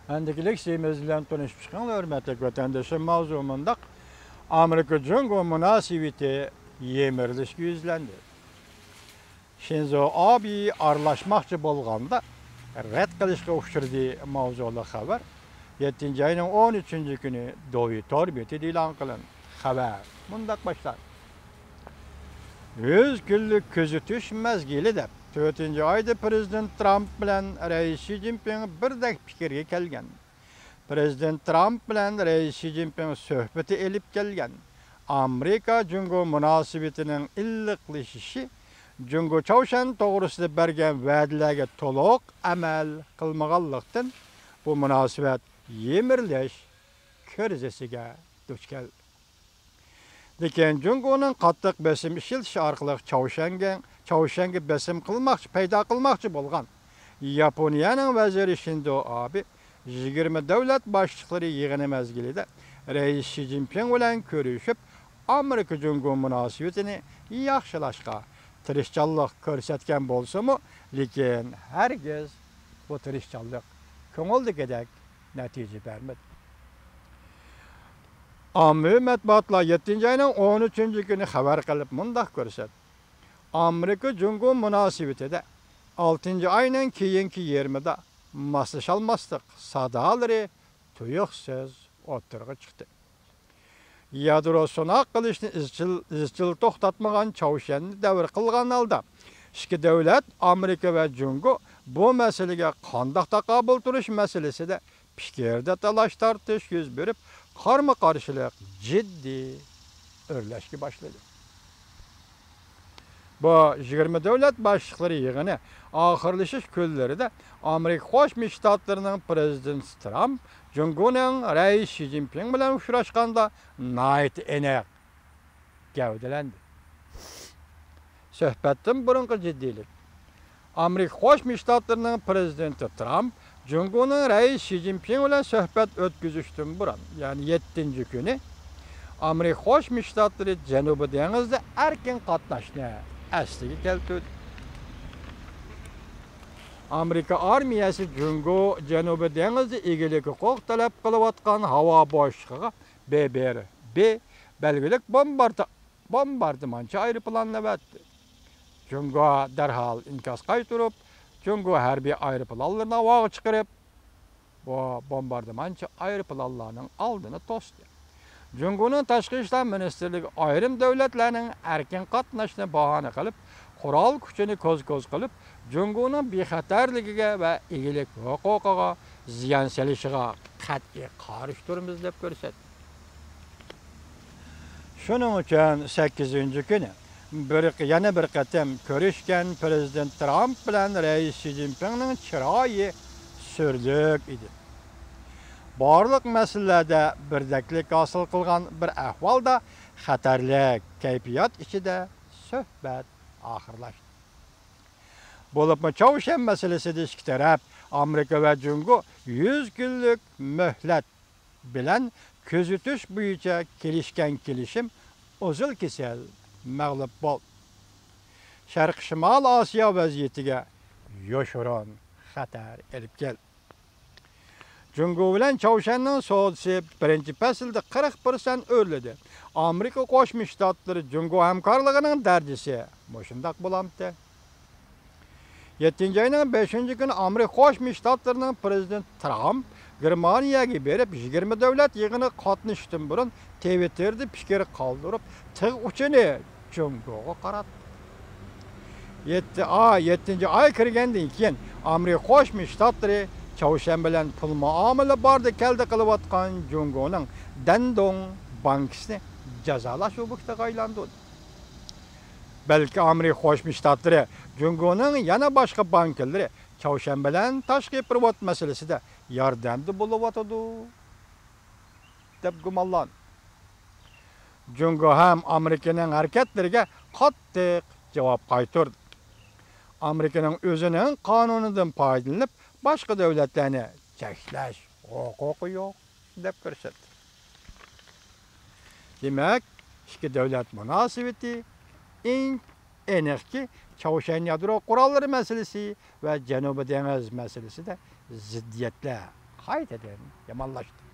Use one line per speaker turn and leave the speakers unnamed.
Endikilik şeyimiz bilen tanışmışken hürmetli vatandaşım mavzumunda Amerika-Jungo münasebeti yemirliş yüzlendi. Shinzo Abe arlaşmakçı bolganda red kılışka uçurdu mavzulu haber. 7. ayının 13. günü Doğu Torbeti ilan kılın. Haber mundak başlar. 100 günlük közütüş mezgili de 4. ayda Prezident Trump bilen Reis Xi Jinping birdek pikirge kelgen. Prezident Trump bilen Reis Xi Jinping söhbeti elip kelgen. Amerika-Jungo münasebetinin illiqleşişi Jungo Çavşan toğrusida bergen va'dalarga to'liq amal qilmaganlikdan bu münasebet yemirleş körzesiga duch keldi. Lekin Jungo'nun qattiq besim ishiltishi orqali Çavşanga besim paydo qilmoqchi bo'lgan Yaponiyaning vaziri Shinzo Abe 20 davlat boshliqlari yig'ini mezgilida Reis Xi Jinping bilan ko'rishib, Amerika-Jungo munosabatini yaxshilashga tirishchanlik ko'rsatgan bo'lsa-mu, lekin hargiz bu tirishchanlik ko'ngildagidek natija bermadi. Ommaviy matbuotlar 7. ayning 13. günü xabar qilib mundaq ko'rsatdi. Amerika-Jungo munosabatida 6. ayning keyingi 20'da maslaşalmaslik sadalari tuyuqsiz o'tirg'i chiqdi. Yadro so'naq qilishni izchil to'xtatmagan Çavşanni davr qilgan holda ikki davlat Amerika va Jungo bu masalaga qanday taqobil turish masalasida fikrda talash tortish yuz berib, qarama-qarshilik ciddi o'rlashga boshladi. Bu 20 davlat boshliqlari yig'ini oxirlashish kunlarida Amerika Qo'shma Shtatlarining prezidenti Trump Jungoning Reis Xi Jinping bilan uchrashganda nihoyat aniq gavdalandi. Suhbatdan burungi jiddiylik. Amerika Qo'shma Shtatlarining prezidenti Trump Jungoning Reis Xi Jinping bilan suhbat o'tkazishdan burun, ya'ni 7. kuni Amerika Qo'shma Shtatlari Janubiy dengizda erkin qatnashni asliga keltirdi. Amerika armiyasi Jungo Janubiy dengizda egilik huquq talab qilayotgan havo boshlig'iga BBR-B belgilik bombardimonchi aeroplanni berdi. Jungo darhol inkos qaytarib, Jungo harbiy aeroplanlarini havoga chiqarib, bu bombardimonchi aeroplanlarning oldini to'sdi. Jungoning tashqi ishlar ministrligi ayrim davlatlarning erkin qatnashini bahona qilib, qurol kuchini ko'z-ko'z qilib, Jungoning bexatarligiga va egilik huquqiga ziyon solishiga qat'iy qarshi turamiz deb ko'rsatdi. Shuning uchun 8. kuni yana bir qatam ko'rishgan Prezident Trump bilan Reis Xi Jinpingning chiroyi surlik edi. Barliq masalalarda birdaklik hosil qilgan bir ahvolda xatarli kayfiyat ichida suhbat oxirlashdi. Bo'libmi Çavşan masalasida ikki taraf Amerika va Jungo 100 kunlik muhlat bilan ko'zitish bo'yicha kelishgan kelishim o'zil kesal mag'lub bo'ldi. Sharq Shimol Osiyo vaziyatiga yoshiron xatar elib keldi. Jungo bilan Çavşanning savdosi birinchi faslda 40% o'rladi. Amerika Qo'shma Shtatlari Jungo hamkorligining darajasi shundoq bo'lamdi. 7. ayning 5. kuni Amerika Qo'shma Shtatlarining prezidenti Trump Germaniyaga berib 20 davlat yig'ini qatnashishdan burun Twitterda fikr qoldirib, tig' uchini Jungoga qaratdi. 7. ay kirgandan keyin Amerika Qo'shma Shtatlari Çavşan bilan pul muomala borda keldi qilayotgan Jungoning Dandong bankasini jazolash ob'ektiga aylantirdi. Balki Amerika Qo'shma Shtatlari Jungoning yana boshqa banklari Çavşan bilan tashqi privat masalasida yordamda bo'layotdi deb gumonlan. Jungo ham Amerikaning harakatlariga qattiq javob qaytardi. Amerikaning o'zining qonunidan foydalanib, boshqa davlatlarni cheklash huquqi yo'q deb ko'rsatdi. Demak, ikki davlat munosabati eng aniqki Çavşan yadro qurollari masalasi va Janubiy dengiz masalasida ziddiyatlar qaytadan yamanlaşdı.